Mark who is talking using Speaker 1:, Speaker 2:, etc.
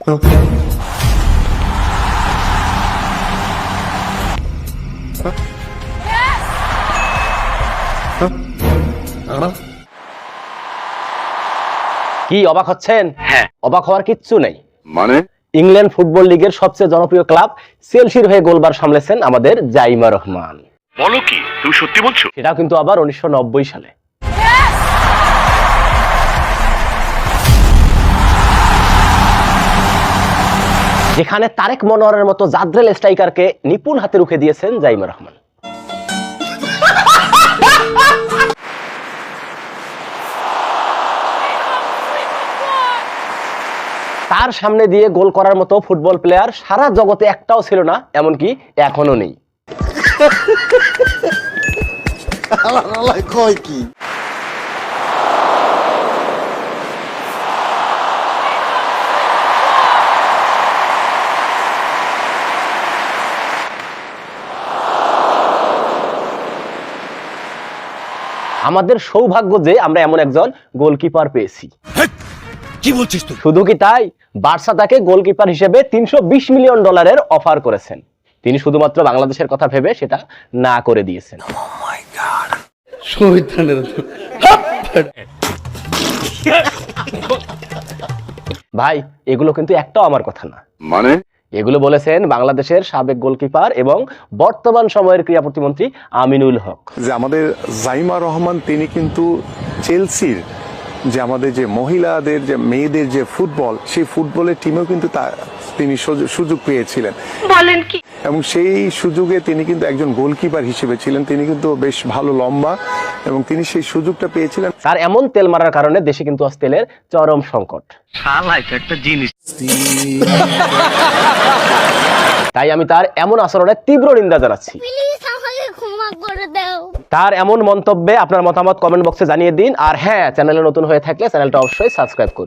Speaker 1: কি অবাক হচ্ছেন?
Speaker 2: হ্যাঁ।
Speaker 1: অবাক হওয়ার কিচ্ছু নেই।
Speaker 2: মানে
Speaker 1: ইংল্যান্ড ফুটবল লিগের সবচেয়ে জনপ্রিয় ক্লাব চেলসির হয়ে গোলবার সামলেছেন আমাদের জাইমা রহমান।
Speaker 2: বলো কি, তুমি সত্যি বলছো?
Speaker 1: সেটাও কিন্তু আবার 1990 সালে। যেখানে তারেক মনোয়ারের মতো জাদ্রেল স্ট্রাইকারকে নিপুণ হাতে রুখে দিয়েছেন জাইমা রহমান। তার সামনে দিয়ে গোল করার মতো ফুটবল প্লেয়ার সারা জগতে একটাও ছিল না, এমনকি এখনো নেই। আমাদের সৌভাগ্য যে আমরা এমন একজন গোলকিপার পেয়েছি।
Speaker 2: কি বলছিস তুই?
Speaker 1: শুধু কি তাই, বার্সা তাকে গোলকিপার হিসেবে $320 মিলিয়ন অফার করেছেন। তিনি শুধুমাত্র বাংলাদেশের কথা ভেবে সেটা না করে দিয়েছেন। ভাই, এগুলো কিন্তু একটাও আমার কথা না।
Speaker 2: মানে
Speaker 1: এগুলো বলেছেন বাংলাদেশের সাবেক গোলকিপার এবং বর্তমান সময়ের ক্রীড়া প্রতিমন্ত্রী আমিনুল হক।
Speaker 3: যে আমাদের জাইমা রহমান তিনি কিন্তু চেলসির যে আমাদের যে মহিলাদের যে মেয়েদের যে ফুটবল, সেই ফুটবলের টিমেও কিন্তু তিনি সুযোগ পেয়েছিলেন।
Speaker 4: বলেন কি?
Speaker 3: এবং সেই সুযোগে তিনি কিন্তু একজন গোলকিপার হিসেবে ছিলেন। তিনি কিন্তু বেশ ভালো লম্বা এবং তিনি সেই সুযোগটা পেয়েছিলেন।
Speaker 1: তার এমন তেল মারার কারণে দেশে কিন্তু আজ তেলের চরম সংকট।
Speaker 2: একটা জিনিস।
Speaker 1: তাই আমি তার এমন আচরণের তীব্র নিন্দা জানাচ্ছি।
Speaker 4: প্লিজ আমাকে ক্ষমা করে দাও।
Speaker 1: তার এমন মন্তব্যে আপনার মতামত কমেন্ট বক্সে জানিয়ে দিন। আর হ্যাঁ, চ্যানেলে নতুন হয়ে থাকলে চ্যানেলটা অবশ্যই সাবস্ক্রাইব করুন।